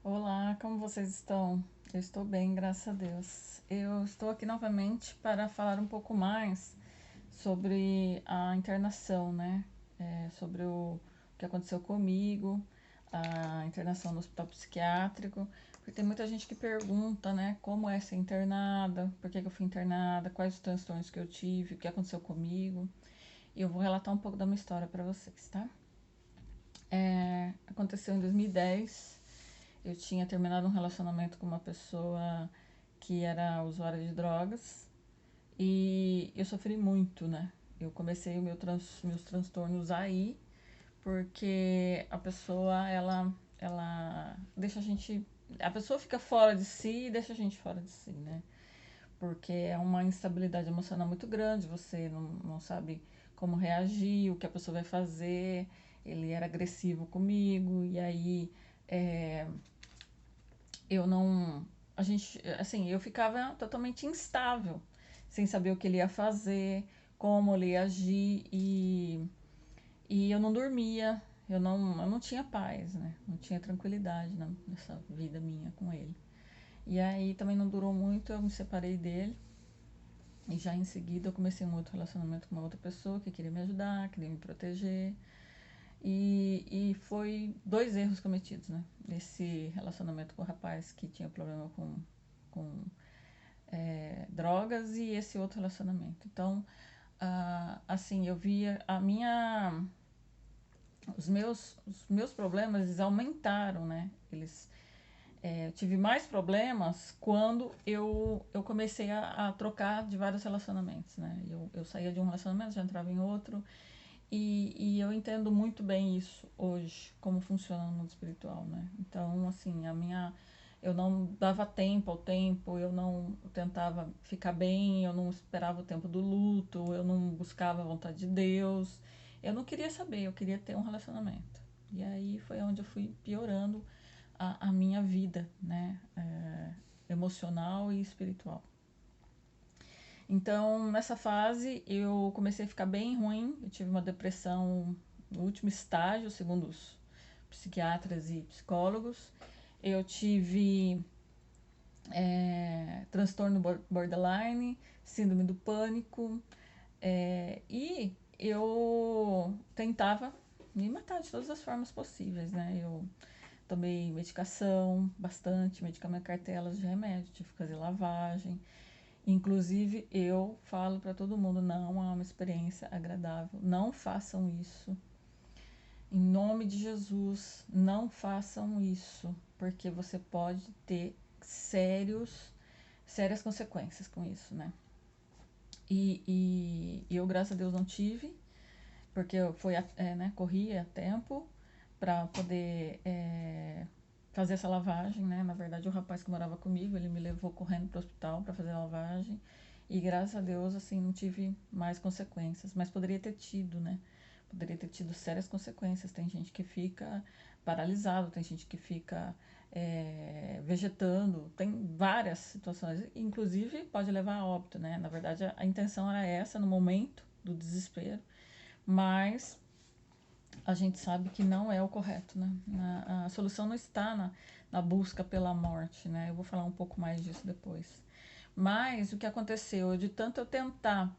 Olá, como vocês estão? Eu estou bem, graças a Deus. Eu estou aqui novamente para falar um pouco mais sobre a internação, né? Sobre o que aconteceu comigo, a internação no hospital psiquiátrico, porque tem muita gente que pergunta, né, como é ser internada, por que que eu fui internada, quais os transtornos que eu tive, o que aconteceu comigo. E eu vou relatar um pouco da minha história para vocês, tá? Aconteceu em 2010. Eu tinha terminado um relacionamento com uma pessoa que era usuária de drogas e eu sofri muito, né? Eu comecei meus transtornos aí porque a pessoa, ela deixa a gente. A pessoa fica fora de si e deixa a gente fora de si, né? Porque é uma instabilidade emocional muito grande, você não sabe como reagir, o que a pessoa vai fazer. Ele era agressivo comigo, e aí é, eu não. A gente, assim, eu ficava totalmente instável, sem saber o que ele ia fazer, como ele ia agir, e eu não dormia, eu não tinha paz, né? Não tinha tranquilidade nessa vida minha com ele. E aí também não durou muito, eu me separei dele. E já em seguida eu comecei um outro relacionamento com uma outra pessoa que queria me ajudar, queria me proteger. E foi dois erros cometidos, né? Esse relacionamento com o rapaz que tinha problema com drogas e esse outro relacionamento. Então, assim, eu via os meus problemas, eles aumentaram, né? Eu tive mais problemas quando eu comecei a trocar de vários relacionamentos, né? Eu saía de um relacionamento, já entrava em outro, e eu entendo muito bem isso hoje, como funciona no mundo espiritual, né? Então, assim, eu não dava tempo ao tempo, eu não tentava ficar bem, eu não esperava o tempo do luto, eu não buscava a vontade de Deus, eu não queria saber, eu queria ter um relacionamento. E aí foi onde eu fui piorando a minha vida, né? Emocional e espiritual. Então, nessa fase, eu comecei a ficar bem ruim. Eu tive uma depressão no último estágio, segundo os psiquiatras e psicólogos. Eu tive transtorno borderline, síndrome do pânico, e eu tentava me matar de todas as formas possíveis, né? Eu tomei medicação, bastante medicamento, cartelas de remédio, tive que fazer lavagem. Inclusive, eu falo para todo mundo, não é uma experiência agradável. Não façam isso. Em nome de Jesus, não façam isso, porque você pode ter sérias consequências com isso, né? E eu, graças a Deus, não tive, porque eu né, corri a tempo para poder fazer essa lavagem, né? Na verdade, o rapaz que morava comigo, ele me levou correndo para o hospital para fazer a lavagem. E graças a Deus, assim, não tive mais consequências. Mas poderia ter tido, né? Poderia ter tido sérias consequências. Tem gente que fica paralisado, tem gente que fica vegetando, tem várias situações. Inclusive, pode levar a óbito, né? Na verdade, a intenção era essa no momento do desespero, mas a gente sabe que não é o correto, né? A solução não está na busca pela morte, né? Eu vou falar um pouco mais disso depois. Mas o que aconteceu, de tanto eu tentar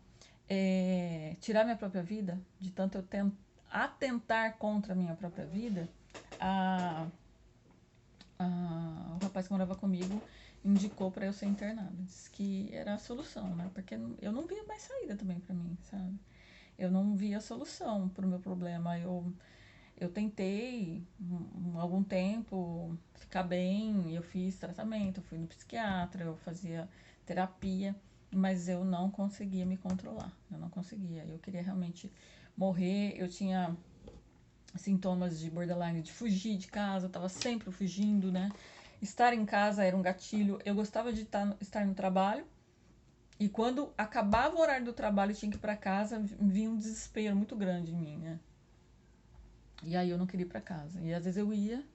tirar minha própria vida, de tanto eu atentar contra a minha própria vida, a, o rapaz que morava comigo indicou para eu ser internada. Disse que era a solução, né? Porque eu não via mais saída também para mim, sabe? Eu não via solução para o meu problema. Eu tentei algum tempo ficar bem, eu fiz tratamento, eu fui no psiquiatra, eu fazia terapia, mas eu não conseguia me controlar, eu não conseguia. Eu queria realmente morrer, eu tinha sintomas de borderline, de fugir de casa, eu estava sempre fugindo, né? Estar em casa era um gatilho, eu gostava de estar no trabalho, e quando acabava o horário do trabalho e tinha que ir para casa, vinha um desespero muito grande em mim, né? E aí eu não queria ir para casa. E às vezes eu ia,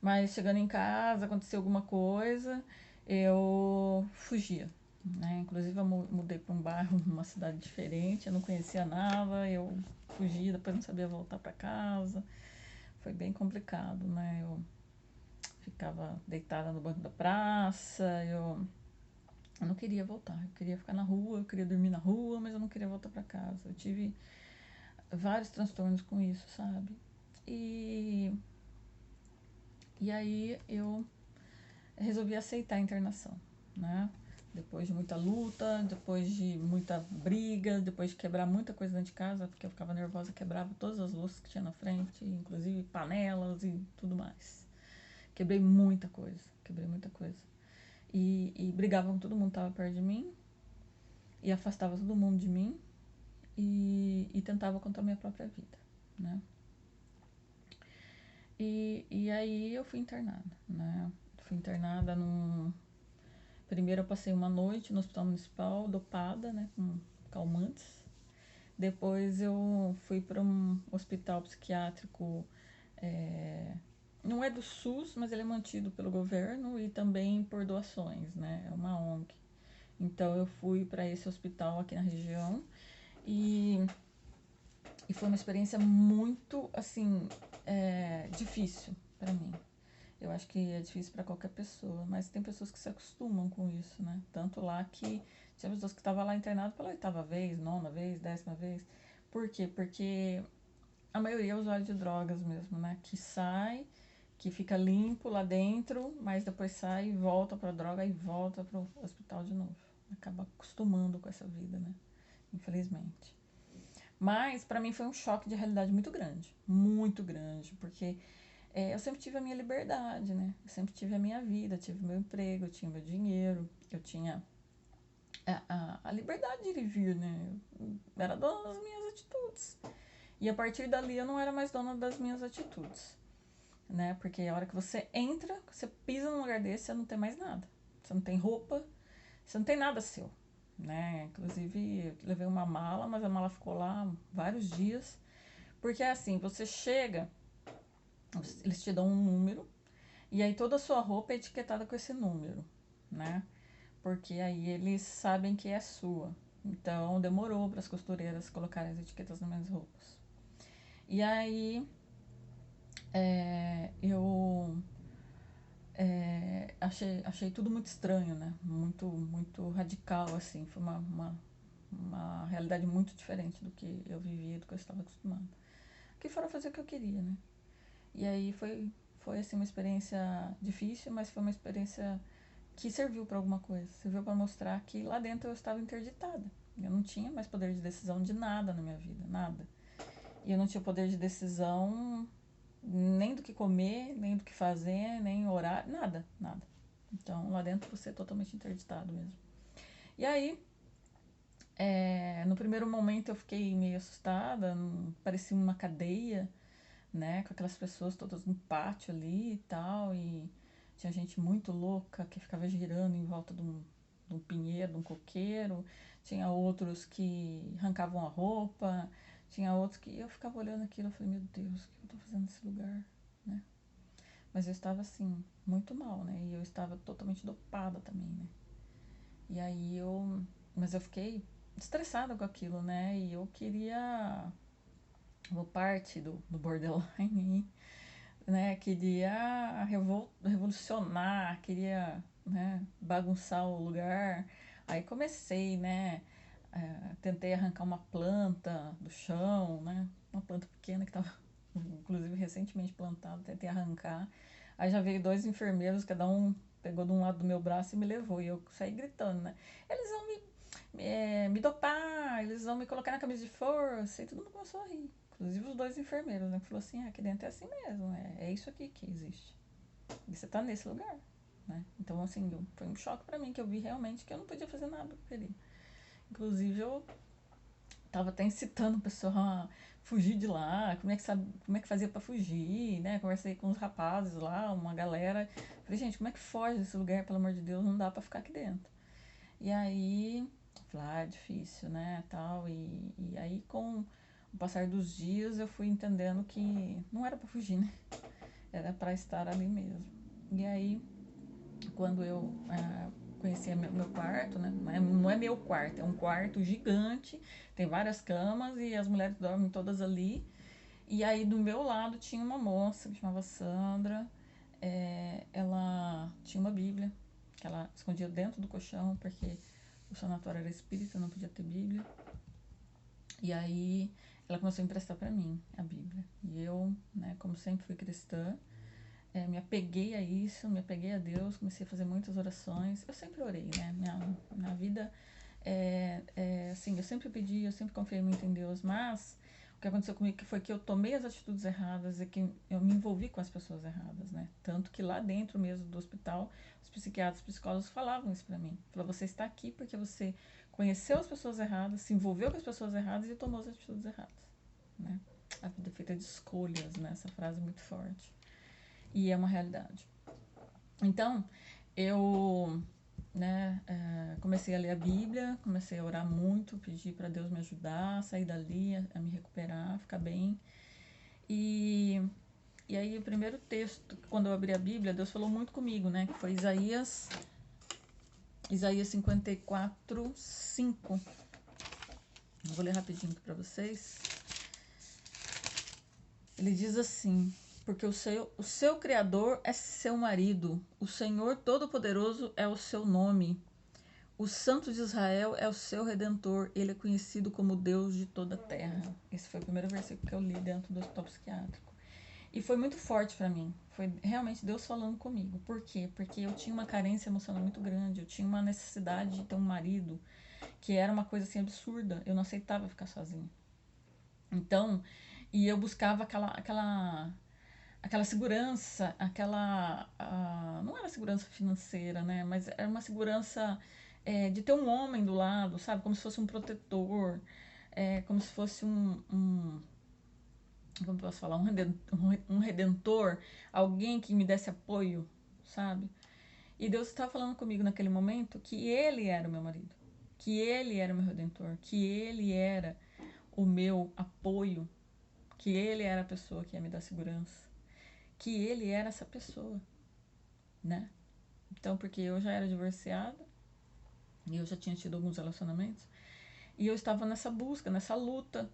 mas chegando em casa, acontecia alguma coisa, eu fugia. Né? Inclusive eu mudei para um bairro, numa cidade diferente, eu não conhecia nada, eu fugia, depois não sabia voltar para casa. Foi bem complicado, né? Eu ficava deitada no banco da praça, eu não queria voltar, eu queria ficar na rua, eu queria dormir na rua, mas eu não queria voltar para casa. Eu tive vários transtornos com isso, sabe? E, e aí eu resolvi aceitar a internação, né? Depois de muita luta, depois de muita briga, depois de quebrar muita coisa dentro de casa, porque eu ficava nervosa, quebrava todas as louças que tinha na frente, inclusive panelas e tudo mais. Quebrei muita coisa, quebrei muita coisa. E brigava com todo mundo que estava perto de mim, e afastava todo mundo de mim, e tentava contra a minha própria vida, né? E aí eu fui internada, né? Fui internada num... Primeiro eu passei uma noite no hospital municipal, dopada, né, com calmantes. Depois eu fui para um hospital psiquiátrico, não é do SUS, mas ele é mantido pelo governo e também por doações, né? É uma ONG. Então eu fui para esse hospital aqui na região e, e foi uma experiência muito, assim, difícil para mim. Eu acho que é difícil para qualquer pessoa, mas tem pessoas que se acostumam com isso, né? Tanto lá que tinha pessoas que estavam lá internadas pela 8ª vez, 9ª vez, 10ª vez. Por quê? Porque a maioria é usuário de drogas mesmo, né? Que sai, que fica limpo lá dentro, mas depois sai e volta pra droga e volta pro hospital de novo. Acaba acostumando com essa vida, né? Infelizmente. Mas para mim foi um choque de realidade muito grande, porque eu sempre tive a minha liberdade, né? Eu sempre tive a minha vida, tive meu emprego, eu tinha meu dinheiro, eu tinha a liberdade de ir e vir, né? Eu era dona das minhas atitudes. E a partir dali eu não era mais dona das minhas atitudes, né? Porque a hora que você entra, você pisa num lugar desse, você não tem mais nada. Você não tem roupa, você não tem nada seu, né? Inclusive, eu levei uma mala, mas a mala ficou lá vários dias. Porque é assim, você chega, eles te dão um número, e aí toda a sua roupa é etiquetada com esse número, né? Porque aí eles sabem que é sua. Então demorou para as costureiras colocarem as etiquetas nas minhas roupas. E aí eu achei tudo muito estranho, né? Muito radical, assim. Foi uma realidade muito diferente do que eu vivia, do que eu estava acostumada. Que foram fazer o que eu queria, né? E aí foi assim, uma experiência difícil, mas foi uma experiência que serviu para alguma coisa. Serviu para mostrar que lá dentro eu estava interditada. Eu não tinha mais poder de decisão de nada na minha vida, nada. E eu não tinha poder de decisão nem do que comer, nem do que fazer, nem horário, nada, nada. Então lá dentro você é totalmente interditado mesmo. E aí, no primeiro momento eu fiquei meio assustada, parecia uma cadeia, né, com aquelas pessoas todas no pátio ali e tal, e tinha gente muito louca que ficava girando em volta de um pinheiro, de um coqueiro, tinha outros que arrancavam a roupa, tinha outros que eu ficava olhando aquilo, eu falei, meu Deus, o que eu tô fazendo nesse lugar, né? Mas eu estava assim, muito mal, né? E eu estava totalmente dopada também, né? E aí mas eu fiquei estressada com aquilo, né? E eu queria uma parte do borderline, né? Queria revolucionar, queria, né, bagunçar o lugar. Aí comecei, né? Tentei arrancar uma planta do chão, né? Uma planta pequena que estava, inclusive, recentemente plantada. Tentei arrancar. Aí já veio 2 enfermeiros, cada um pegou de um lado do meu braço e me levou. E eu saí gritando, né? Eles vão me dopar, eles vão me colocar na camisa de força. E todo mundo começou a rir. Inclusive os 2 enfermeiros, né? Que falou assim, aqui dentro é assim mesmo, é isso aqui que existe. E você tá nesse lugar, né? Então, assim, foi um choque pra mim, que eu vi realmente que eu não podia fazer nada com aquele. Inclusive, eu tava até incitando o pessoal a fugir de lá, como é que fazia pra fugir, né? Conversei com os rapazes lá, uma galera. Falei, gente, como é que foge desse lugar, pelo amor de Deus, não dá pra ficar aqui dentro. E aí, falei, é difícil, né, tal. E aí, com o passar dos dias, eu fui entendendo que não era pra fugir, né? Era pra estar ali mesmo. E aí, quando eu conheci meu quarto, né? Não é meu quarto, é um quarto gigante, tem várias camas e as mulheres dormem todas ali. E aí do meu lado tinha uma moça que chamava Sandra. tinha uma Bíblia, que ela escondia dentro do colchão, porque o sanatório era espírita, não podia ter Bíblia. E aí ela começou a emprestar para mim a Bíblia. E eu, né, como sempre fui cristã, me apeguei a isso, me apeguei a Deus, comecei a fazer muitas orações. Eu sempre orei, né? Minha vida, assim, eu sempre pedi, eu sempre confiei muito em Deus, mas o que aconteceu comigo foi que eu tomei as atitudes erradas e que eu me envolvi com as pessoas erradas, né? Tanto que lá dentro mesmo do hospital, os psiquiatras, os psicólogos falavam isso pra mim. Falaram, você está aqui porque você conheceu as pessoas erradas, se envolveu com as pessoas erradas e tomou as atitudes erradas, né? A vida é feita de escolhas, né? Essa frase é muito forte. E é uma realidade. Então, eu, né, comecei a ler a Bíblia, comecei a orar muito, pedir para Deus me ajudar, sair dali, a me recuperar, a ficar bem. E, e aí, o primeiro texto, quando eu abri a Bíblia, Deus falou muito comigo, né, que foi Isaías 54, 5. Eu vou ler rapidinho aqui para vocês. Ele diz assim: porque o seu Criador é seu marido, o Senhor Todo-Poderoso é o seu nome, o Santo de Israel é o seu Redentor, ele é conhecido como Deus de toda a terra. Esse foi o primeiro versículo que eu li dentro do hospital psiquiátrico. E foi muito forte para mim, foi realmente Deus falando comigo. Por quê? Porque eu tinha uma carência emocional muito grande, eu tinha uma necessidade de ter um marido, que era uma coisa assim absurda, eu não aceitava ficar sozinha. Então, e eu buscava aquela segurança, não era segurança financeira, né? Mas era uma segurança de ter um homem do lado, sabe? Como se fosse um protetor, como se fosse como posso falar, um redentor, alguém que me desse apoio, sabe? E Deus estava falando comigo naquele momento que Ele era o meu marido, que Ele era o meu redentor, que Ele era o meu apoio, que Ele era a pessoa que ia me dar segurança, que Ele era essa pessoa, né? Então, porque eu já era divorciada e eu já tinha tido alguns relacionamentos e eu estava nessa busca, nessa luta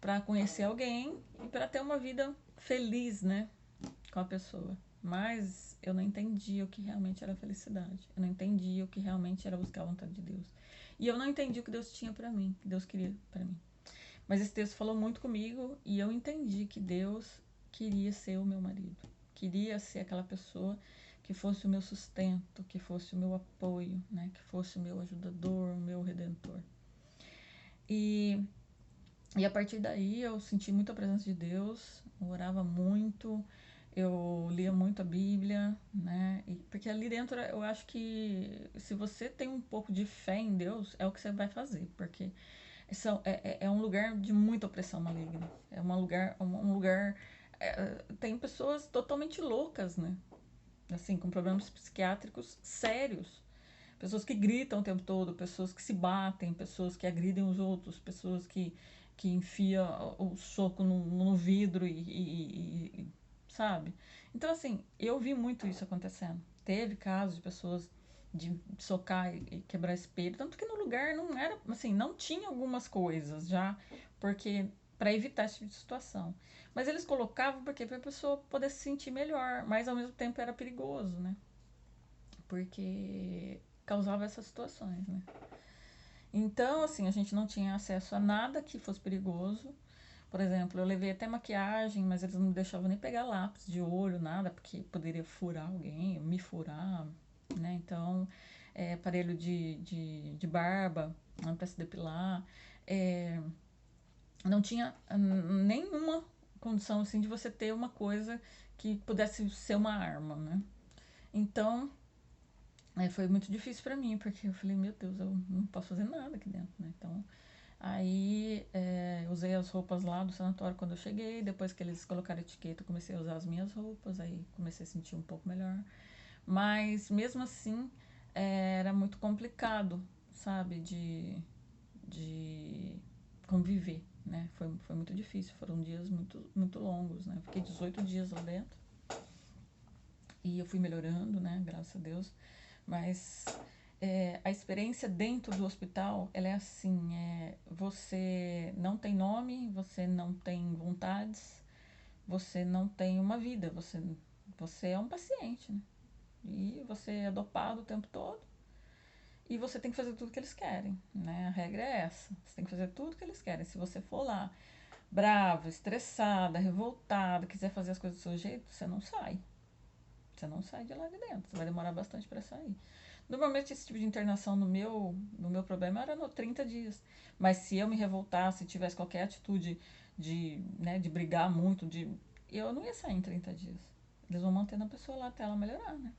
para conhecer alguém e para ter uma vida feliz, né, com a pessoa. Mas eu não entendia o que realmente era felicidade. Eu não entendia o que realmente era buscar a vontade de Deus. E eu não entendi o que Deus tinha para mim, que Deus queria para mim. Mas esse texto falou muito comigo e eu entendi que Deus queria ser o meu marido. Queria ser aquela pessoa que fosse o meu sustento, que fosse o meu apoio, né? Que fosse o meu ajudador, o meu redentor. E, e a partir daí eu senti muita presença de Deus, eu orava muito, eu lia muito a Bíblia, né? Porque ali dentro eu acho que se você tem um pouco de fé em Deus, é o que você vai fazer, porque é um lugar de muita opressão maligna. É um lugar. Tem pessoas totalmente loucas, né? Assim, com problemas psiquiátricos sérios. Pessoas que gritam o tempo todo, pessoas que se batem, pessoas que agridem os outros, pessoas que enfiam o soco no vidro sabe? Então, assim, eu vi muito isso acontecendo. Teve casos de pessoas de socar e quebrar espelho, tanto que no lugar não era, assim, não tinha algumas coisas já, porque para evitar esse tipo de situação. Mas eles colocavam porque para a pessoa poder se sentir melhor, mas ao mesmo tempo era perigoso, né? Porque causava essas situações, né? Então, assim, a gente não tinha acesso a nada que fosse perigoso. Por exemplo, eu levei até maquiagem, mas eles não me deixavam nem pegar lápis de olho, nada, porque poderia furar alguém, me furar, né? Então, aparelho de barba, para se depilar. Não tinha nenhuma condição, assim, de você ter uma coisa que pudesse ser uma arma, né? Então, foi muito difícil para mim, porque eu falei, meu Deus, eu não posso fazer nada aqui dentro, né? Então, aí usei as roupas lá do sanatório quando eu cheguei, depois que eles colocaram a etiqueta, eu comecei a usar as minhas roupas, aí comecei a sentir um pouco melhor. Mas mesmo assim, era muito complicado, sabe, de conviver, né? Foi muito difícil, foram dias muito longos, né? Fiquei 18 dias lá dentro e eu fui melhorando, né? Graças a Deus. Mas a experiência dentro do hospital, ela é assim, você não tem nome, você não tem vontades, você não tem uma vida, você é um paciente, né? E você é dopado o tempo todo. E você tem que fazer tudo que eles querem, né? A regra é essa. Você tem que fazer tudo que eles querem. Se você for lá brava, estressada, revoltada, quiser fazer as coisas do seu jeito, você não sai. Você não sai de lá de dentro. Você vai demorar bastante para sair. Normalmente esse tipo de internação no meu problema era no 30 dias. Mas se eu me revoltasse, tivesse qualquer atitude de brigar muito, eu não ia sair em 30 dias. Eles vão mantendo a pessoa lá até ela melhorar, né?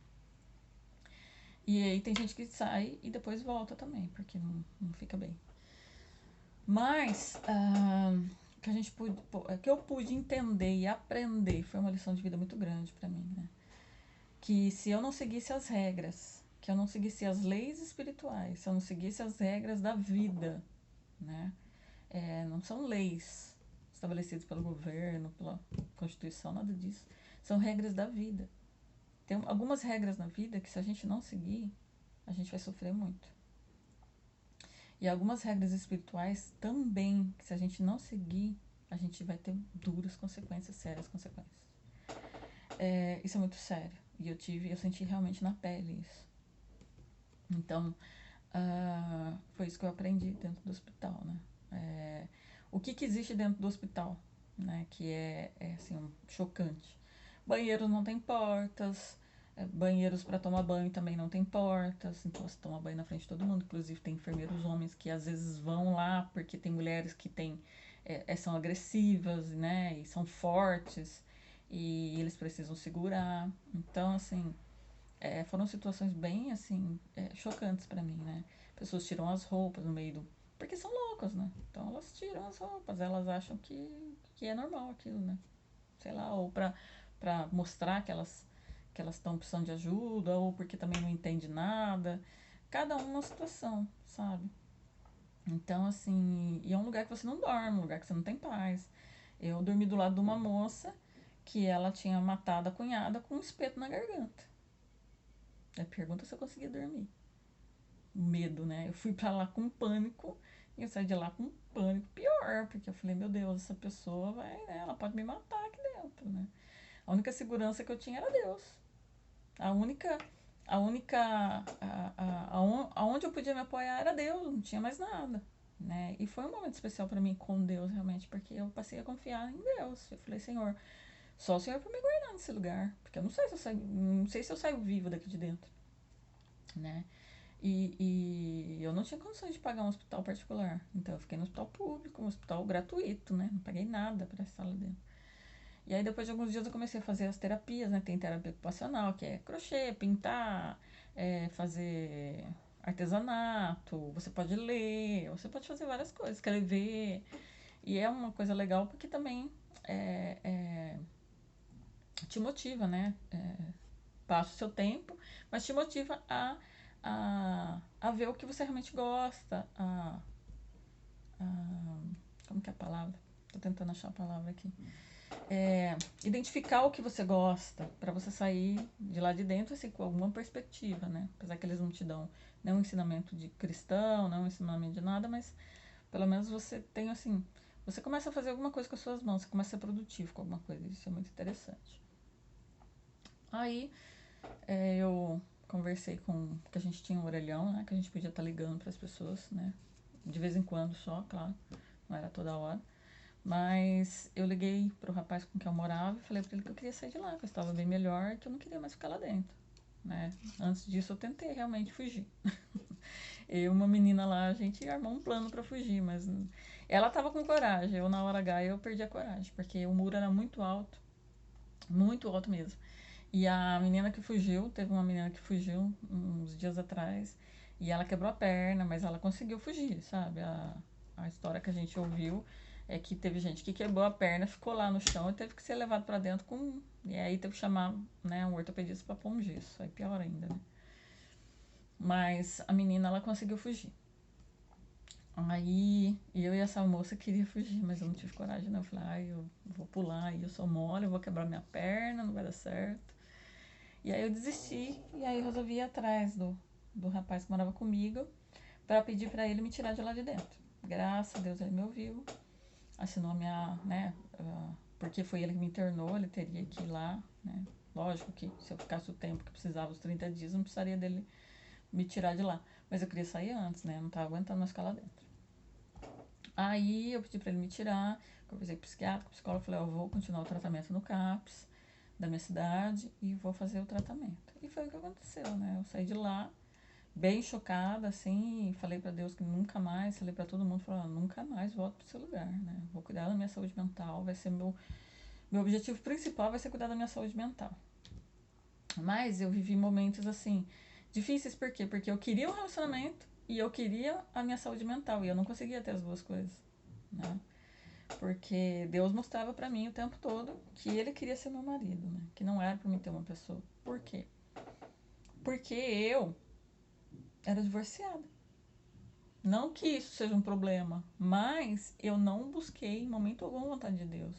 E aí tem gente que sai e depois volta também, porque não fica bem. Mas que a gente que eu pude entender e aprender foi uma lição de vida muito grande para mim, né? Que se eu não seguisse as regras, que eu não seguisse as leis espirituais, se eu não seguisse as regras da vida, né? Não são leis estabelecidas pelo governo, pela Constituição, nada disso. São regras da vida. Tem algumas regras na vida que se a gente não seguir, a gente vai sofrer muito. E algumas regras espirituais também, que se a gente não seguir, a gente vai ter duras consequências, sérias consequências. Isso é muito sério. E eu senti realmente na pele isso. Então, foi isso que eu aprendi dentro do hospital, né? O que existe dentro do hospital, né? Que é assim, chocante. Banheiros não tem portas, banheiros para tomar banho também não tem portas, então você toma banho na frente de todo mundo. Inclusive tem enfermeiros homens que às vezes vão lá porque tem mulheres que são agressivas, né? E são fortes e eles precisam segurar. Então, assim, foram situações bem, assim, chocantes para mim, né? Pessoas tiram as roupas no meio do... Porque são loucas, né? Então elas tiram as roupas, elas acham que é normal aquilo, né? Sei lá, ou pra mostrar que elas estão precisando de ajuda, ou porque também não entende nada. Cada uma situação, sabe? Então, assim, e é um lugar que você não dorme, um lugar que você não tem paz. Eu dormi do lado de uma moça que ela tinha matado a cunhada com um espeto na garganta. Aí pergunta se eu conseguia dormir. Medo, né? Eu fui pra lá com pânico e eu saí de lá com pânico pior, porque eu falei, meu Deus, essa pessoa vai, né? Ela pode me matar aqui dentro, né? A única segurança que eu tinha era Deus. A única. A única. Aonde eu podia me apoiar era Deus, não tinha mais nada. Né? E foi um momento especial para mim com Deus, realmente, porque eu passei a confiar em Deus. Eu falei, Senhor, só o Senhor para me guardar nesse lugar, porque eu não sei se eu saio vivo daqui de dentro, né? E eu não tinha condições de pagar um hospital particular, então eu fiquei no hospital público, um hospital gratuito, né? Não paguei nada para estar lá dentro. E aí depois de alguns dias eu comecei a fazer as terapias, né? Tem terapia ocupacional, que é crochê, pintar, fazer artesanato, você pode ler, você pode fazer várias coisas, escrever. E é uma coisa legal porque também te motiva, né? Passa o seu tempo, mas te motiva a ver o que você realmente gosta, a como que é a palavra? Tô tentando achar a palavra aqui. Identificar o que você gosta, para você sair de lá de dentro assim, com alguma perspectiva, né? Apesar que eles não te dão nenhum ensinamento de cristão, não ensinamento de nada, mas pelo menos você tem assim, você começa a fazer alguma coisa com as suas mãos, você começa a ser produtivo com alguma coisa, isso é muito interessante. Aí eu conversei que a gente tinha um orelhão, né? Que a gente podia estar ligando para as pessoas, né? De vez em quando só, claro, não era toda hora. Mas eu liguei pro rapaz com quem eu morava e falei pra ele que eu queria sair de lá, que eu estava bem melhor, que eu não queria mais ficar lá dentro, né? Antes disso eu tentei realmente fugir. Eu e uma menina lá, a gente armou um plano pra fugir, mas ela tava com coragem, eu na hora H eu perdi a coragem, porque o muro era muito alto mesmo. E a menina que fugiu, teve uma menina que fugiu uns dias atrás, e ela quebrou a perna, mas ela conseguiu fugir, sabe? A história que a gente ouviu é que teve gente que quebrou a perna, ficou lá no chão e teve que ser levado pra dentro com. E aí teve que chamar, né, um ortopedista pra pôr um gesso. Aí pior ainda, né? Mas a menina, ela conseguiu fugir. Aí eu e essa moça queria fugir, mas eu não tive coragem, não. Eu falei, ai, eu vou pular, e eu sou mole, eu vou quebrar minha perna, não vai dar certo. E aí eu desisti, e aí resolvi ir atrás do rapaz que morava comigo para pedir para ele me tirar de lá de dentro. Graças a Deus ele me ouviu, assinou minha, né, porque foi ele que me internou, ele teria que ir lá, né, Lógico que se eu ficasse o tempo que precisava, os 30 dias, não precisaria dele me tirar de lá. Mas eu queria sair antes, né? Eu não tava aguentando mais ficar lá dentro. Aí eu pedi pra ele me tirar, conversei com o psiquiatra, com o psicólogo, falei, ó, eu vou continuar o tratamento no CAPS da minha cidade e vou fazer o tratamento. E foi o que aconteceu, né? Eu saí de lá bem chocada, assim, e falei pra Deus que nunca mais, falei pra todo mundo, falei, ó, nunca mais volto pro seu lugar, né? Vou cuidar da minha saúde mental, vai ser meu objetivo principal vai ser cuidar da minha saúde mental. Mas eu vivi momentos assim, difíceis, por quê? Porque eu queria um relacionamento e eu queria a minha saúde mental, e eu não conseguia ter as duas coisas, né? Porque Deus mostrava pra mim o tempo todo que ele queria ser meu marido, né? Que não era pra mim ter uma pessoa. Por quê? Porque eu era divorciada. Não que isso seja um problema, mas eu não busquei em momento algum a vontade de Deus.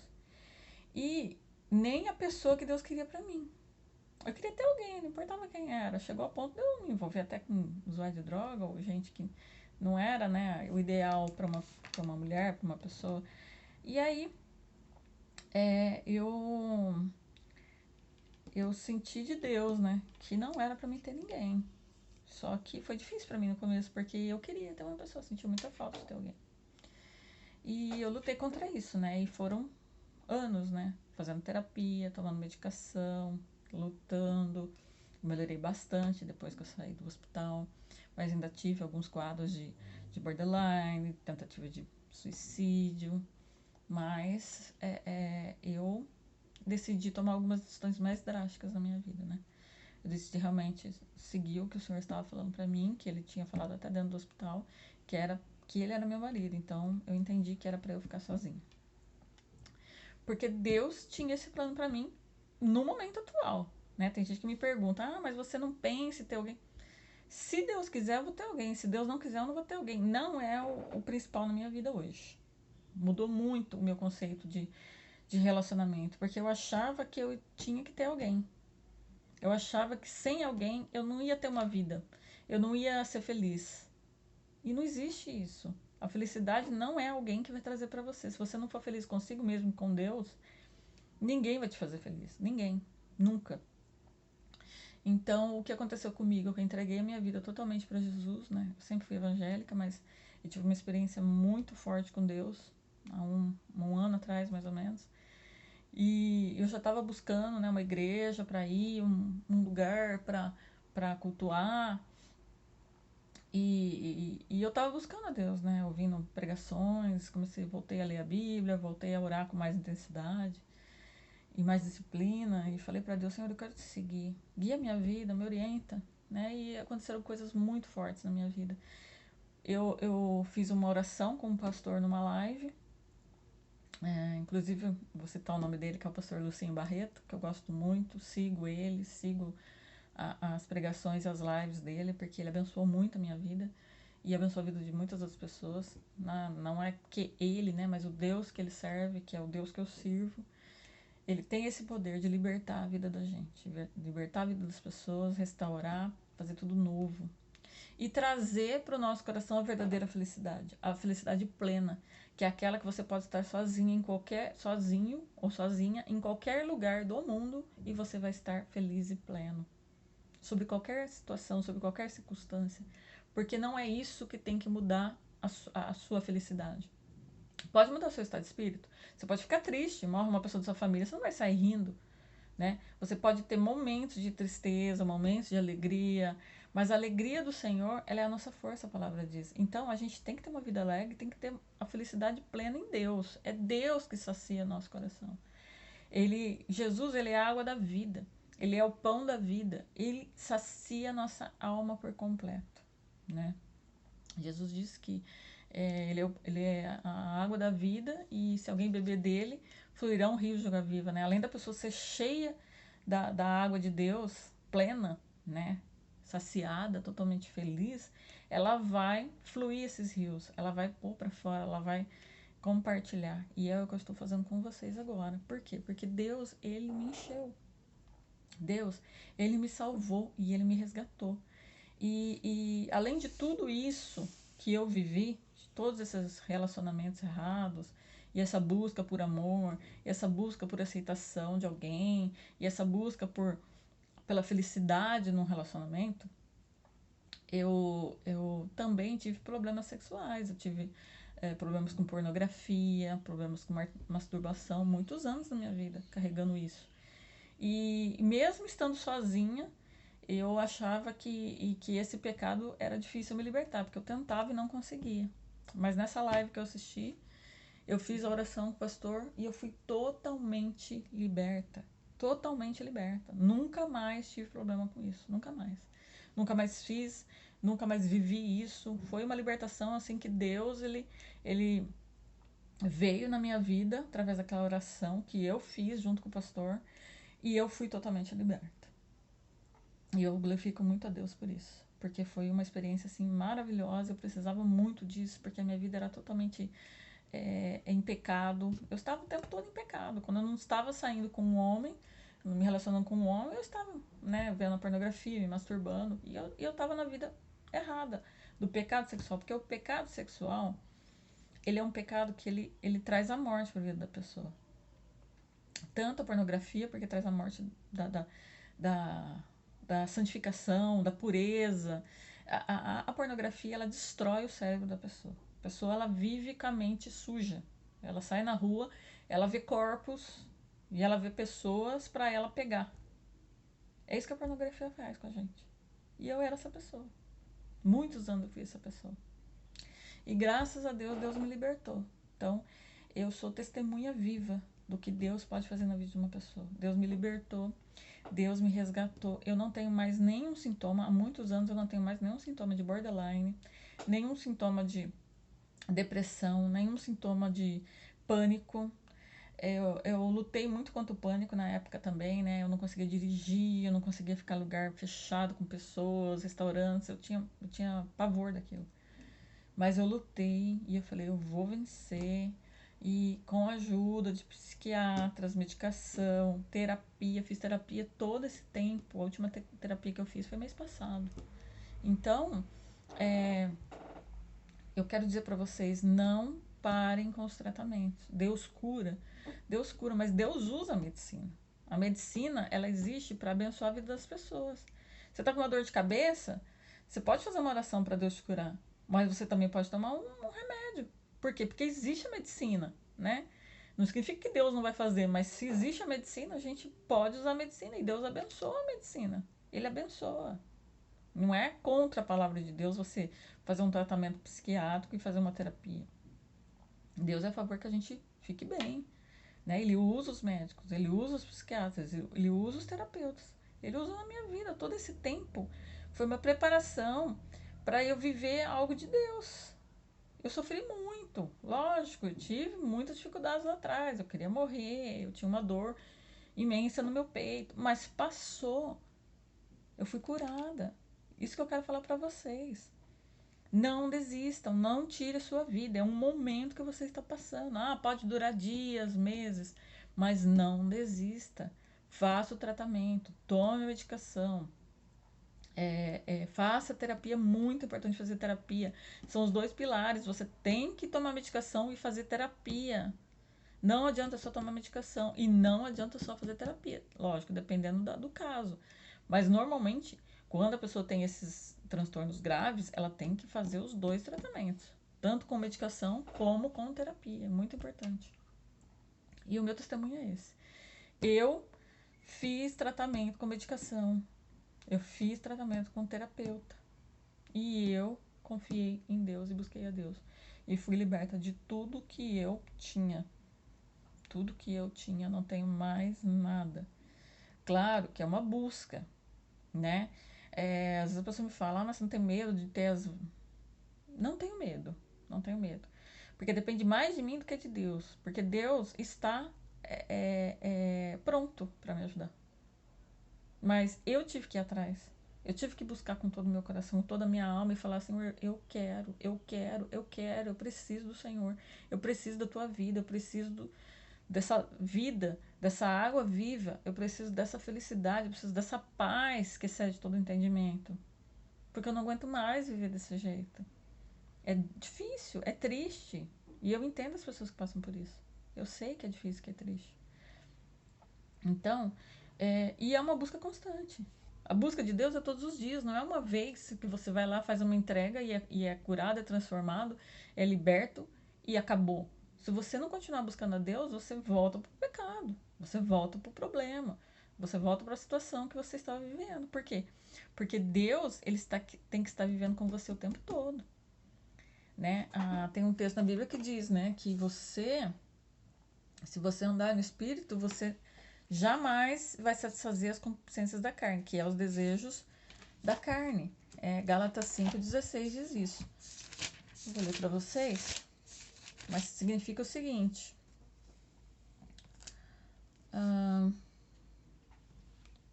E nem a pessoa que Deus queria pra mim. Eu queria ter alguém, não importava quem era. Chegou a ponto de eu me envolver até com usuário de droga ou gente que não era, né, o ideal pra uma mulher, pra uma pessoa. E aí, eu senti de Deus, né, que não era pra mim ter ninguém. Só que foi difícil pra mim no começo, porque eu queria ter uma pessoa, senti muita falta de ter alguém. E eu lutei contra isso, né, e foram anos, né, fazendo terapia, tomando medicação, lutando. Melhorei bastante depois que eu saí do hospital, mas ainda tive alguns quadros de borderline, tentativa de suicídio, mas eu decidi tomar algumas decisões mais drásticas na minha vida, né? Eu decidi realmente seguir o que o senhor estava falando para mim, que ele tinha falado até dentro do hospital, que era que ele era meu marido, então eu entendi que era para eu ficar sozinha. Porque Deus tinha esse plano para mim no momento atual, né? Tem gente que me pergunta: "Ah, mas você não pensa em ter alguém?" Se Deus quiser, eu vou ter alguém. Se Deus não quiser, eu não vou ter alguém. Não é o principal na minha vida hoje. Mudou muito o meu conceito de relacionamento, porque eu achava que eu tinha que ter alguém. Eu achava que sem alguém eu não ia ter uma vida. Eu não ia ser feliz. E não existe isso. A felicidade não é alguém que vai trazer para você. Se você não for feliz consigo mesmo, com Deus, ninguém vai te fazer feliz. Ninguém. Nunca. Então, o que aconteceu comigo? Eu entreguei a minha vida totalmente para Jesus, né? Eu sempre fui evangélica, mas eu tive uma experiência muito forte com Deus, há um ano atrás, mais ou menos. E eu já estava buscando, né, uma igreja para ir, um lugar para cultuar. E eu estava buscando a Deus, né? Ouvindo pregações, voltei a ler a Bíblia, voltei a orar com mais intensidade e mais disciplina, e falei para Deus: Senhor, eu quero te seguir, guia minha vida, me orienta, né? E aconteceram coisas muito fortes na minha vida. Eu fiz uma oração com um pastor numa live, inclusive vou citar o nome dele, que é o pastor Lucinho Barreto, que eu gosto muito, sigo ele, sigo as pregações e as lives dele, porque ele abençoou muito a minha vida e abençoou a vida de muitas outras pessoas. Não é que ele, né, mas o Deus que ele serve, que é o Deus que eu sirvo, ele tem esse poder de libertar a vida da gente, libertar a vida das pessoas, restaurar, fazer tudo novo. E trazer para o nosso coração a verdadeira felicidade, a felicidade plena, que é aquela que você pode estar sozinho ou sozinha em qualquer lugar do mundo e você vai estar feliz e pleno. Sobre qualquer situação, sobre qualquer circunstância. Porque não é isso que tem que mudar a sua felicidade. Pode mudar o seu estado de espírito. Você pode ficar triste, morre uma pessoa da sua família, você não vai sair rindo, né? Você pode ter momentos de tristeza, momentos de alegria, mas a alegria do Senhor, ela é a nossa força, a palavra diz. Então, a gente tem que ter uma vida alegre, tem que ter a felicidade plena em Deus. É Deus que sacia nosso coração. Jesus, ele é a água da vida. Ele é o pão da vida. Ele sacia a nossa alma por completo, né? Jesus disse que ele é a água da vida e se alguém beber dele, fluirão rios de água viva, né? Além da pessoa ser cheia da água de Deus, plena, né? Saciada, totalmente feliz, ela vai fluir esses rios, ela vai pôr para fora, ela vai compartilhar. E é o que eu estou fazendo com vocês agora. Por quê? Porque Deus, ele me encheu. Deus, ele me salvou e ele me resgatou. E além de tudo isso que eu vivi, de todos esses relacionamentos errados e essa busca por amor, e essa busca por aceitação de alguém, e essa busca pela felicidade num relacionamento, eu também tive problemas sexuais. Eu tive problemas com pornografia, problemas com masturbação, muitos anos da minha vida carregando isso. E mesmo estando sozinha, eu achava que esse pecado era difícil me libertar, porque eu tentava e não conseguia. Mas nessa live que eu assisti, eu fiz a oração com o pastor e eu fui totalmente liberta. Totalmente liberta. Nunca mais tive problema com isso. Nunca mais. Nunca mais fiz, nunca mais vivi isso. Foi uma libertação assim que Deus, ele veio na minha vida através daquela oração que eu fiz junto com o pastor e eu fui totalmente liberta. E eu glorifico muito a Deus por isso, porque foi uma experiência assim maravilhosa. Eu precisava muito disso, porque a minha vida era totalmente em pecado. Eu estava o tempo todo em pecado. Quando eu não estava saindo com um homem, me relacionando com um homem, eu estava, né, vendo a pornografia, me masturbando, e eu estava na vida errada do pecado sexual, porque o pecado sexual, ele é um pecado que ele traz a morte para a vida da pessoa. Tanto a pornografia, porque traz a morte da, da santificação, da pureza. A pornografia, ela destrói o cérebro da pessoa. A pessoa, ela vive com a mente suja. Ela sai na rua, ela vê corpos e ela vê pessoas para ela pegar. É isso que a pornografia faz com a gente. E eu era essa pessoa. Muitos anos eu fui essa pessoa. E graças a Deus, Deus me libertou. Então, eu sou testemunha viva do que Deus pode fazer na vida de uma pessoa. Deus me libertou, Deus me resgatou. Eu não tenho mais nenhum sintoma, há muitos anos eu não tenho mais nenhum sintoma de borderline, nenhum sintoma de depressão, nenhum sintoma de pânico. Eu lutei muito contra o pânico na época também, né? Eu não conseguia dirigir, eu não conseguia ficar em lugar fechado com pessoas, restaurantes, eu tinha pavor daquilo. Mas eu lutei e eu falei, eu vou vencer. E com a ajuda de psiquiatras, medicação, terapia, fiz terapia todo esse tempo. A última terapia que eu fiz foi mês passado. Então, eu quero dizer para vocês, não parem com os tratamentos. Deus cura, mas Deus usa a medicina. A medicina, ela existe para abençoar a vida das pessoas. Você está com uma dor de cabeça, você pode fazer uma oração para Deus te curar, mas você também pode tomar um remédio. Por quê? Porque existe a medicina, né? Não significa que Deus não vai fazer, mas se existe a medicina, a gente pode usar a medicina e Deus abençoa a medicina. Ele abençoa. Não é contra a palavra de Deus você fazer um tratamento psiquiátrico e fazer uma terapia. Deus é a favor que a gente fique bem, né? Ele usa os médicos, ele usa os psiquiatras, ele usa os terapeutas. Ele usa na minha vida todo esse tempo. Foi uma preparação para eu viver algo de Deus. Eu sofri muito, lógico, eu tive muitas dificuldades lá atrás. Eu queria morrer, eu tinha uma dor imensa no meu peito, mas passou. Eu fui curada. Isso que eu quero falar para vocês. Não desistam, não tire a sua vida. É um momento que você está passando. Pode durar dias, meses, mas não desista. Faça o tratamento, tome a medicação. Faça terapia, muito importante fazer terapia. São os dois pilares. Você tem que tomar medicação e fazer terapia. Não adianta só tomar medicação e não adianta só fazer terapia. Lógico, dependendo do caso. Mas normalmente, quando a pessoa tem esses transtornos graves, ela tem que fazer os dois tratamentos, tanto com medicação como com terapia. É muito importante. E o meu testemunho é esse. Eu fiz tratamento com medicação, eu fiz tratamento com terapeuta e eu confiei em Deus e busquei a Deus. E fui liberta de tudo que eu tinha. Tudo que eu tinha, não tenho mais nada. Claro que é uma busca, né? Às vezes a pessoa me fala, mas você não tem medo de ter as. Não tenho medo, não tenho medo. Porque depende mais de mim do que de Deus. Porque Deus está pronto para me ajudar. Mas eu tive que ir atrás. Eu tive que buscar com todo o meu coração, toda a minha alma e falar, Senhor, eu quero, eu quero, eu quero, eu preciso do Senhor. Eu preciso da tua vida, eu preciso dessa vida, dessa água viva, eu preciso dessa felicidade, eu preciso dessa paz que excede todo entendimento. Porque eu não aguento mais viver desse jeito. É difícil, é triste. E eu entendo as pessoas que passam por isso. Eu sei que é difícil, que é triste. Então, e é uma busca constante. A busca de Deus é todos os dias, não é uma vez que você vai lá, faz uma entrega e é curado, é transformado, é liberto e acabou. Se você não continuar buscando a Deus, você volta para o pecado, você volta para o problema, você volta para a situação que você estava vivendo. Por quê? Porque Deus tem que estar vivendo com você o tempo todo. Né? Tem um texto na Bíblia que diz, né, que se você andar no Espírito, você jamais vai satisfazer as concupiscências da carne, que é os desejos da carne. Gálatas 5,16 diz isso. Eu vou ler para vocês, mas significa o seguinte.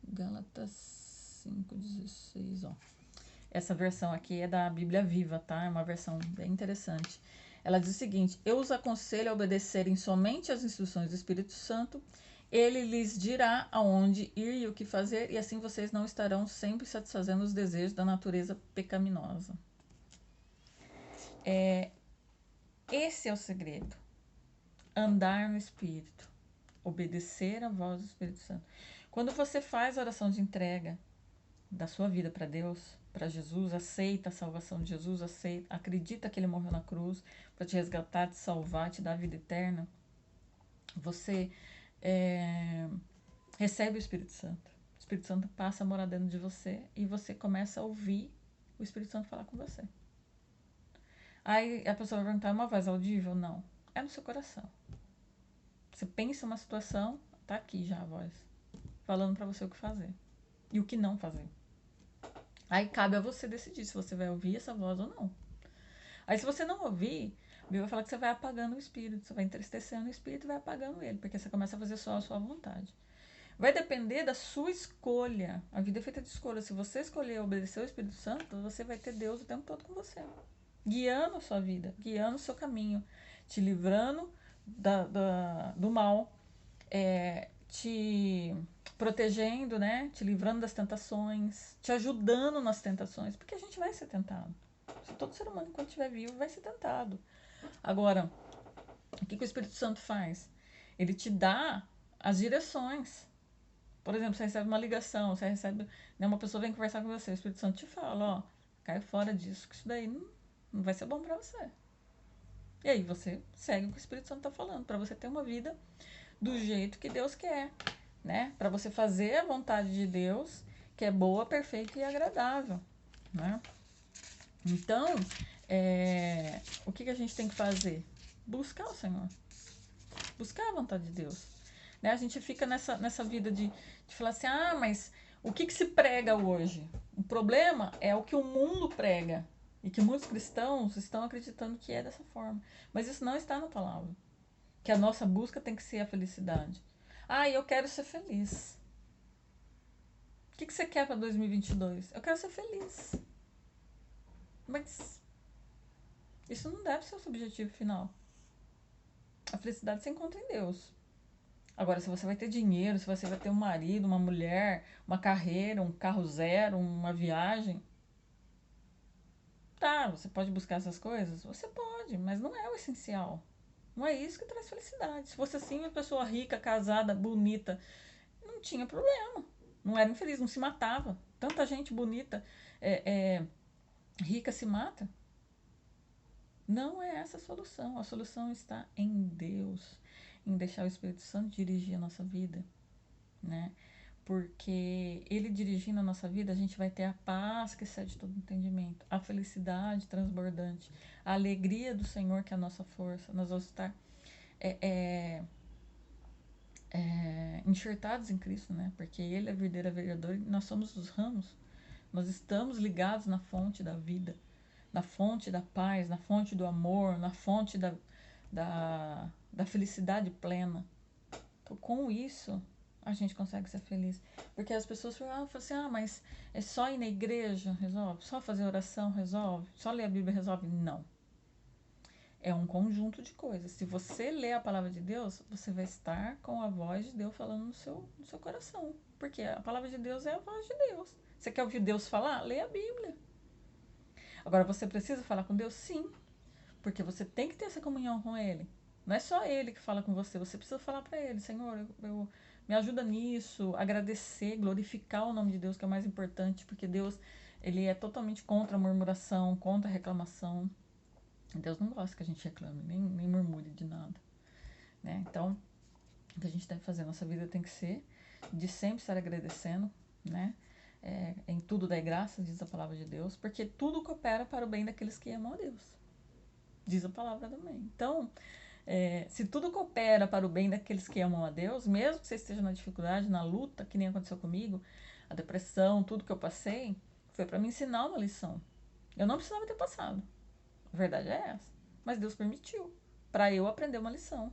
Gálatas 5,16, ó. Essa versão aqui é da Bíblia Viva, tá? É uma versão bem interessante. Ela diz o seguinte: eu os aconselho a obedecerem somente às instruções do Espírito Santo. Ele lhes dirá aonde ir e o que fazer, e assim vocês não estarão sempre satisfazendo os desejos da natureza pecaminosa. Esse é o segredo. Andar no Espírito. Obedecer à voz do Espírito Santo. Quando você faz a oração de entrega da sua vida para Deus, para Jesus, aceita a salvação de Jesus, acredita que ele morreu na cruz para te resgatar, te salvar, te dar a vida eterna, você recebe o Espírito Santo. O Espírito Santo passa a morar dentro de você e você começa a ouvir o Espírito Santo falar com você. Aí a pessoa vai perguntar, uma voz audível? Não. É no seu coração. Você pensa uma situação, tá aqui já a voz, falando para você o que fazer e o que não fazer. Aí cabe a você decidir se você vai ouvir essa voz ou não. Aí se você não ouvir, a Bíblia fala que você vai apagando o espírito, você vai entristecendo o espírito e vai apagando ele, porque você começa a fazer só a sua vontade. Vai depender da sua escolha. A vida é feita de escolha. Se você escolher obedecer ao Espírito Santo, você vai ter Deus o tempo todo com você, guiando a sua vida, guiando o seu caminho, te livrando do mal, te protegendo, né? Te livrando das tentações, te ajudando nas tentações, porque a gente vai ser tentado. Todo ser humano, enquanto estiver vivo, vai ser tentado. Agora, o que o Espírito Santo faz? Ele te dá as direções. Por exemplo, você recebe uma ligação, você recebe, né, uma pessoa vem conversar com você, o Espírito Santo te fala, ó, cai fora disso, que isso daí não vai ser bom para você. E aí você segue o que o Espírito Santo está falando, para você ter uma vida do jeito que Deus quer, né? Para você fazer a vontade de Deus, que é boa, perfeita e agradável, né? Então, o que a gente tem que fazer? Buscar o Senhor. Buscar a vontade de Deus. Né? A gente fica nessa vida de falar assim, mas o que se prega hoje? O problema é o que o mundo prega. E que muitos cristãos estão acreditando que é dessa forma. Mas isso não está na palavra. Que a nossa busca tem que ser a felicidade. Eu quero ser feliz. O que você quer para 2022? Eu quero ser feliz. Mas isso não deve ser o seu objetivo final. A felicidade se encontra em Deus. Agora, se você vai ter dinheiro, se você vai ter um marido, uma mulher, uma carreira, um carro zero, uma viagem, tá, você pode buscar essas coisas? Você pode, mas não é o essencial. Não é isso que traz felicidade. Se fosse assim, uma pessoa rica, casada, bonita, não tinha problema. Não era infeliz, não se matava. Tanta gente bonita, rica se mata. Não é essa a solução. A solução está em Deus, em deixar o Espírito Santo dirigir a nossa vida, né? Porque ele dirigindo a nossa vida, a gente vai ter a paz que excede todo entendimento, a felicidade transbordante, a alegria do Senhor que é a nossa força. Nós vamos estar enxertados em Cristo, né? Porque ele é verdadeiro vereador e nós somos os ramos. Nós estamos ligados na fonte da vida, na fonte da paz, na fonte do amor, na fonte da felicidade plena. Então, com isso, a gente consegue ser feliz. Porque as pessoas falam assim, mas é só ir na igreja resolve? Só fazer oração resolve? Só ler a Bíblia resolve? Não. É um conjunto de coisas. Se você ler a palavra de Deus, você vai estar com a voz de Deus falando no seu coração. Porque a palavra de Deus é a voz de Deus. Você quer ouvir Deus falar? Lê a Bíblia. Agora, você precisa falar com Deus? Sim. Porque você tem que ter essa comunhão com Ele. Não é só Ele que fala com você, você precisa falar para Ele, Senhor, me ajuda nisso, agradecer, glorificar o nome de Deus, que é o mais importante, porque Deus, Ele é totalmente contra a murmuração, contra a reclamação. Deus não gosta que a gente reclame, nem murmure de nada, né? Então, o que a gente deve fazer? Nossa vida tem que ser de sempre estar agradecendo, né? Em tudo dai graças, diz a palavra de Deus, porque tudo coopera para o bem daqueles que amam a Deus, diz a palavra também. Então, se tudo coopera para o bem daqueles que amam a Deus, mesmo que você esteja na dificuldade, na luta, que nem aconteceu comigo, a depressão, tudo que eu passei, foi para me ensinar uma lição. Eu não precisava ter passado, a verdade é essa, mas Deus permitiu, para eu aprender uma lição.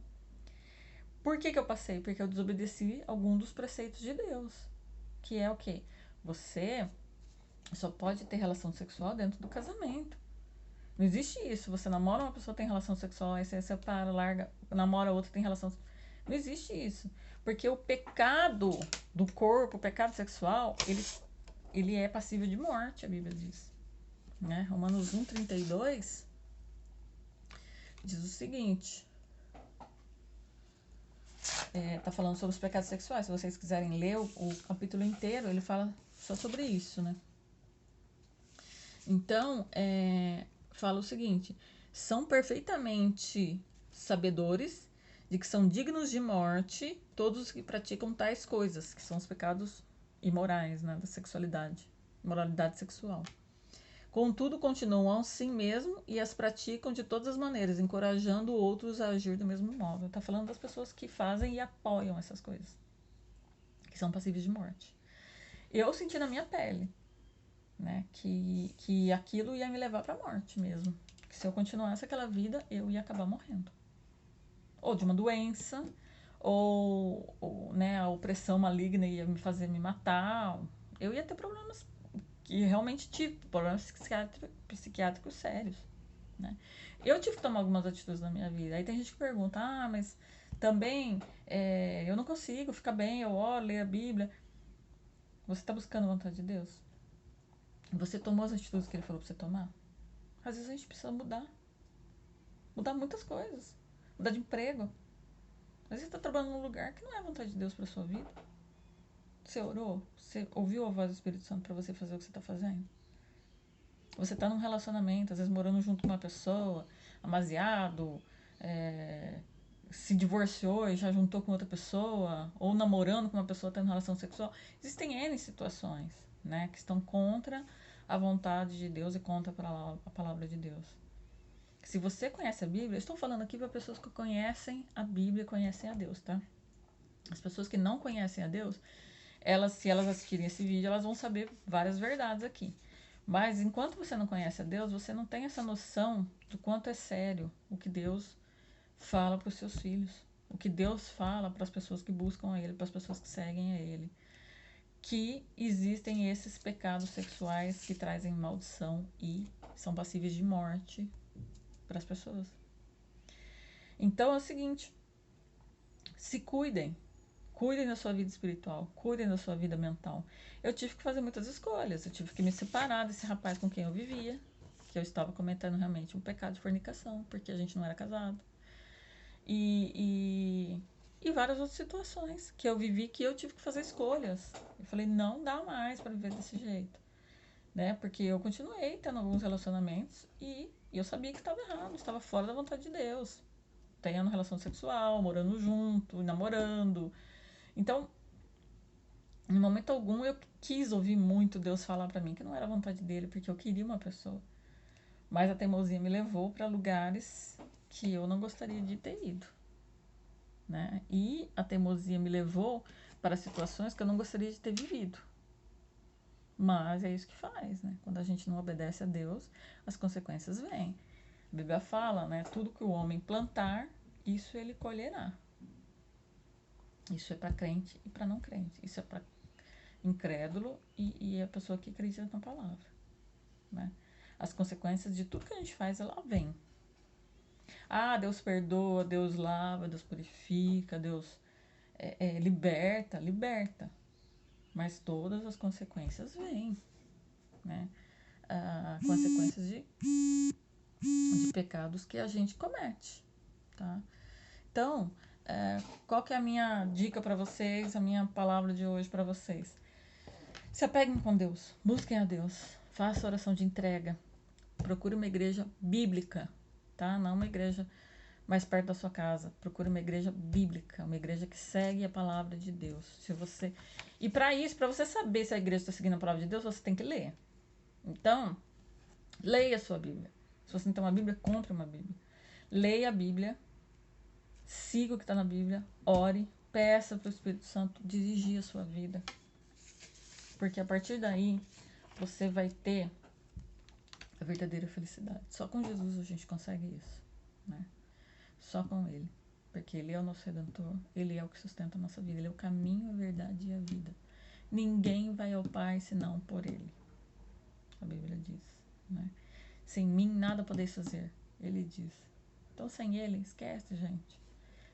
Por que eu passei? Porque eu desobedeci algum dos preceitos de Deus. Que é o quê? Você só pode ter relação sexual dentro do casamento. Não existe isso. Você namora uma pessoa, tem relação sexual, aí você separa, larga, namora outra, tem relação. Não existe isso. Porque o pecado do corpo, o pecado sexual, ele é passível de morte, a Bíblia diz. Né? Romanos 1,32 diz o seguinte. Tá falando sobre os pecados sexuais. Se vocês quiserem ler o capítulo inteiro, ele fala só sobre isso, né? Então, fala o seguinte: são perfeitamente sabedores de que são dignos de morte todos os que praticam tais coisas, que são os pecados imorais, né, da sexualidade, moralidade sexual. Contudo, continuam assim mesmo e as praticam de todas as maneiras, encorajando outros a agir do mesmo modo. Está falando das pessoas que fazem e apoiam essas coisas, que são passíveis de morte. Eu senti na minha pele, né, que aquilo ia me levar para a morte mesmo. Que se eu continuasse aquela vida, eu ia acabar morrendo. Ou de uma doença, ou né, a opressão maligna ia me fazer me matar. Eu ia ter problemas que realmente tive, problemas psiquiátricos sérios, né? Eu tive que tomar algumas atitudes na minha vida. Aí tem gente que pergunta, mas também eu não consigo ficar bem, eu oro, leio a Bíblia. Você está buscando a vontade de Deus? Você tomou as atitudes que ele falou para você tomar? Às vezes a gente precisa mudar. Mudar muitas coisas. Mudar de emprego. Às vezes você está trabalhando num lugar que não é a vontade de Deus para sua vida. Você orou? Você ouviu a voz do Espírito Santo para você fazer o que você está fazendo? Você está num relacionamento, às vezes morando junto com uma pessoa, amasiado, se divorciou e já juntou com outra pessoa, ou namorando com uma pessoa tendo relação sexual. Existem N situações, né, que estão contra a vontade de Deus e contra a palavra de Deus. Se você conhece a Bíblia, estou falando aqui para pessoas que conhecem a Bíblia e conhecem a Deus, tá? As pessoas que não conhecem a Deus, se elas assistirem esse vídeo, elas vão saber várias verdades aqui. Mas enquanto você não conhece a Deus, você não tem essa noção do quanto é sério o que Deus fala para os seus filhos, o que Deus fala para as pessoas que buscam a Ele, para as pessoas que seguem a Ele, que existem esses pecados sexuais que trazem maldição e são passíveis de morte para as pessoas. Então é o seguinte, se cuidem. Cuidem da sua vida espiritual, cuidem da sua vida mental. Eu tive que fazer muitas escolhas, eu tive que me separar desse rapaz com quem eu vivia, que eu estava cometendo realmente um pecado de fornicação, porque a gente não era casado. E várias outras situações que eu vivi que eu tive que fazer escolhas. Eu falei, não dá mais para viver desse jeito, né? Porque eu continuei tendo alguns relacionamentos e eu sabia que estava errado, estava fora da vontade de Deus. Tendo relação sexual, morando junto, namorando. Então, em momento algum eu quis ouvir muito Deus falar para mim que não era vontade dele, porque eu queria uma pessoa. Mas a teimosia me levou para lugares que eu não gostaria de ter ido, né? E a teimosia me levou para situações que eu não gostaria de ter vivido. Mas é isso que faz, né? Quando a gente não obedece a Deus, as consequências vêm. A Bíblia fala, né? Tudo que o homem plantar, isso ele colherá. Isso é para crente e para não crente. Isso é para incrédulo e a pessoa que acredita na palavra, né? As consequências de tudo que a gente faz, ela vem. Deus perdoa, Deus lava, Deus purifica, Deus liberta. Mas todas as consequências vêm, né? Consequências de pecados que a gente comete, tá? Então, qual que é a minha dica para vocês, a minha palavra de hoje para vocês? Se apeguem com Deus, busquem a Deus, faça oração de entrega, procure uma igreja bíblica, tá? Não uma igreja mais perto da sua casa. Procure uma igreja bíblica, uma igreja que segue a palavra de Deus. E para isso, para você saber se a igreja está seguindo a palavra de Deus, você tem que ler. Então, leia a sua Bíblia. Se você não tem uma Bíblia, compre uma Bíblia. Leia a Bíblia, siga o que está na Bíblia, ore, peça para o Espírito Santo dirigir a sua vida. Porque a partir daí, você vai ter a verdadeira felicidade. Só com Jesus a gente consegue isso, né? Só com Ele. Porque Ele é o nosso Redentor, Ele é o que sustenta a nossa vida, Ele é o caminho, a verdade e a vida. Ninguém vai ao Pai senão por Ele. A Bíblia diz, né? Sem mim nada podeis fazer, Ele diz. Então sem Ele, esquece, gente.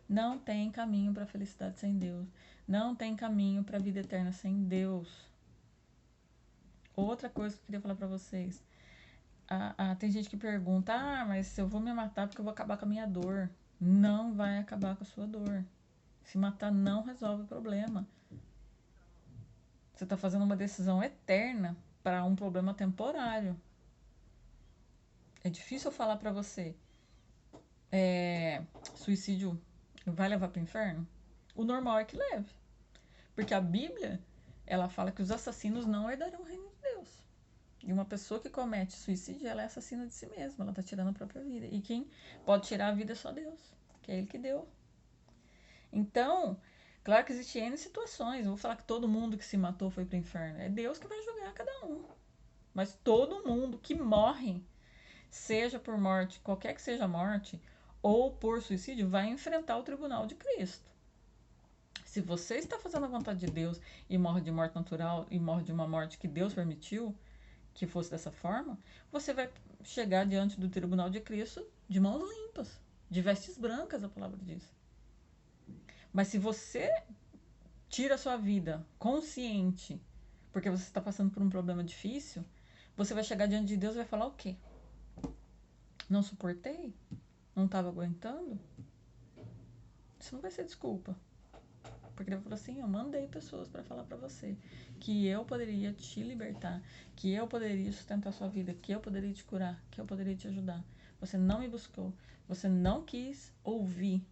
Não tem caminho para a felicidade sem Deus. Não tem caminho para a vida eterna sem Deus. Outra coisa que eu queria falar para vocês. Tem gente que pergunta, mas se eu vou me matar porque eu vou acabar com a minha dor. Não vai acabar com a sua dor. Se matar não resolve o problema. Você está fazendo uma decisão eterna para um problema temporário. É difícil eu falar para você, suicídio vai levar para o inferno? O normal é que leve. Porque a Bíblia, ela fala que os assassinos não herdarão o reino de Deus. E uma pessoa que comete suicídio, ela é assassina de si mesma, ela está tirando a própria vida. E quem pode tirar a vida é só Deus, que é Ele que deu. Então, claro que existem N situações. Eu vou falar que todo mundo que se matou foi para o inferno. É Deus que vai julgar cada um. Mas todo mundo que morre, seja por morte, qualquer que seja a morte, ou por suicídio, vai enfrentar o tribunal de Cristo. Se você está fazendo a vontade de Deus e morre de morte natural e morre de uma morte que Deus permitiu que fosse dessa forma, você vai chegar diante do tribunal de Cristo de mãos limpas, de vestes brancas, a palavra diz. Mas se você tira a sua vida consciente, porque você está passando por um problema difícil, você vai chegar diante de Deus e vai falar o quê? Não suportei? Não estava aguentando? Isso não vai ser desculpa. Porque ele falou assim, eu mandei pessoas para falar para você que eu poderia te libertar, que eu poderia sustentar a sua vida, que eu poderia te curar, que eu poderia te ajudar. Você não me buscou, você não quis ouvir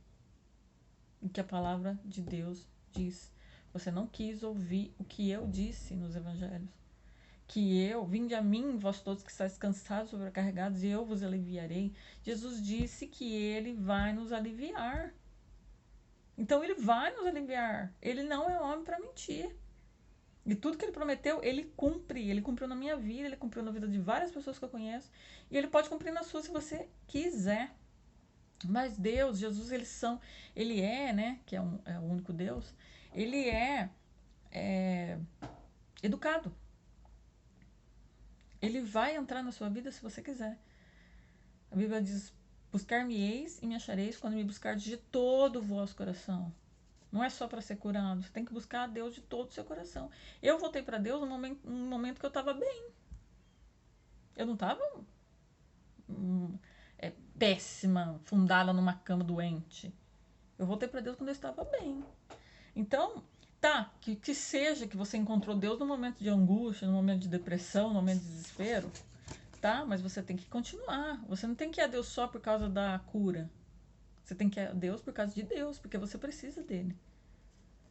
o que a palavra de Deus diz. Você não quis ouvir o que eu disse nos evangelhos. Vinde a mim, vós todos que estáis cansados, sobrecarregados, e eu vos aliviarei. Jesus disse que Ele vai nos aliviar. Então Ele vai nos aliviar. Ele não é homem para mentir. E tudo que Ele prometeu, Ele cumpre. Ele cumpriu na minha vida, Ele cumpriu na vida de várias pessoas que eu conheço. E Ele pode cumprir na sua se você quiser. Mas Deus, Jesus, Ele é, né, que é o único Deus, Ele é educado. Ele vai entrar na sua vida se você quiser. A Bíblia diz, buscar-me-eis e me achareis quando me buscardes de todo o vosso coração. Não é só para ser curado, você tem que buscar a Deus de todo o seu coração. Eu voltei para Deus num momento que eu estava bem. Eu não estava péssima, fundada numa cama doente. Eu voltei para Deus quando eu estava bem. Então, que seja que você encontrou Deus no momento de angústia, no momento de depressão, no momento de desespero, tá? Mas você tem que continuar. Você não tem que ir a Deus só por causa da cura. Você tem que ir a Deus por causa de Deus, porque você precisa dele.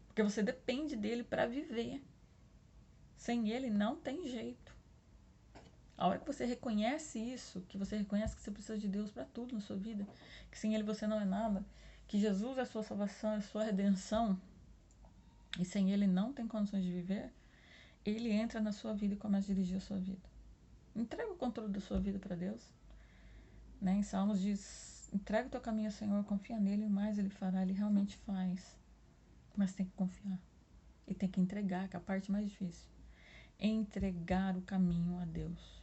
Porque você depende dele para viver. Sem ele não tem jeito. A hora que você reconhece isso, que você reconhece que você precisa de Deus para tudo na sua vida, que sem ele você não é nada, que Jesus é a sua salvação, é a sua redenção, e sem ele não tem condições de viver, ele entra na sua vida e começa a dirigir a sua vida. Entrega o controle da sua vida para Deus. Né? Em Salmos diz, entrega o teu caminho ao Senhor, confia nele, e mais ele fará, ele realmente faz. Mas tem que confiar. E tem que entregar, que é a parte mais difícil. Entregar o caminho a Deus.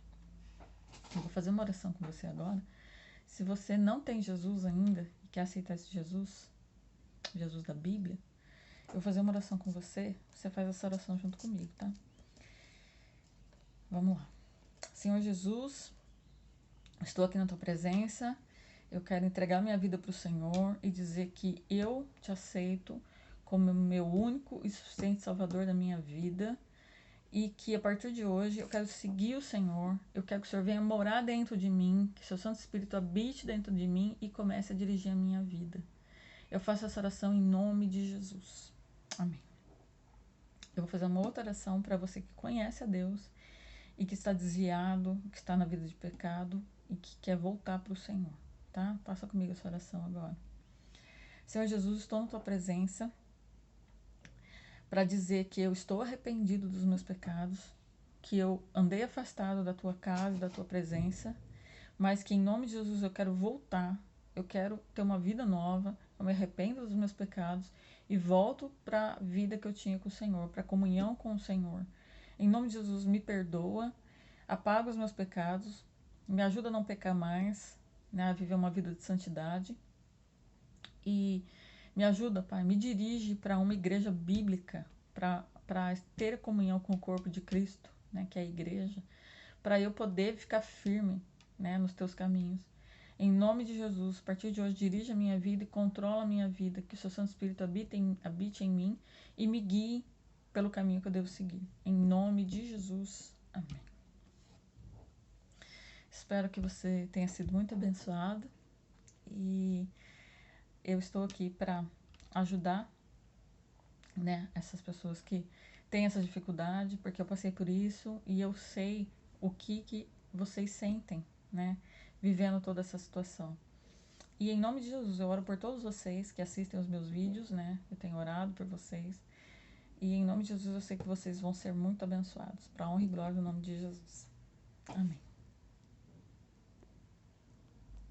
Eu vou fazer uma oração com você agora. Se você não tem Jesus ainda e quer aceitar esse Jesus, Jesus da Bíblia, eu vou fazer uma oração com você. Você faz essa oração junto comigo, tá? Vamos lá. Senhor Jesus, estou aqui na tua presença Eu quero entregar minha vida para o Senhor e dizer que eu te aceito como meu único e suficiente Salvador da minha vida. E que a partir de hoje eu quero seguir o Senhor, eu quero que o Senhor venha morar dentro de mim, que seu Santo Espírito habite dentro de mim e comece a dirigir a minha vida. Eu faço essa oração em nome de Jesus. Amém. Eu vou fazer uma outra oração para você que conhece a Deus e que está desviado, que está na vida de pecado e que quer voltar para o Senhor, tá? Faça comigo essa oração agora. Senhor Jesus, estou na tua presença para dizer que eu estou arrependido dos meus pecados, que eu andei afastado da tua casa, da tua presença, mas que em nome de Jesus eu quero voltar, eu quero ter uma vida nova, eu me arrependo dos meus pecados e volto para a vida que eu tinha com o Senhor, para a comunhão com o Senhor. Em nome de Jesus, me perdoa, apaga os meus pecados, me ajuda a não pecar mais, né, a viver uma vida de santidade e me ajuda, Pai, me dirige para uma igreja bíblica, para ter comunhão com o corpo de Cristo, né, que é a igreja, para eu poder ficar firme, né, nos teus caminhos. Em nome de Jesus, a partir de hoje, dirige a minha vida e controla a minha vida, que o seu Santo Espírito habite em mim e me guie pelo caminho que eu devo seguir. Em nome de Jesus. Amém. Espero que você tenha sido muito abençoado e eu estou aqui para ajudar, né, essas pessoas que têm essa dificuldade, porque eu passei por isso e eu sei o que vocês sentem, né, vivendo toda essa situação. E em nome de Jesus, eu oro por todos vocês que assistem os meus vídeos, né, eu tenho orado por vocês. E em nome de Jesus, eu sei que vocês vão ser muito abençoados. Para a honra e glória do nome de Jesus. Amém.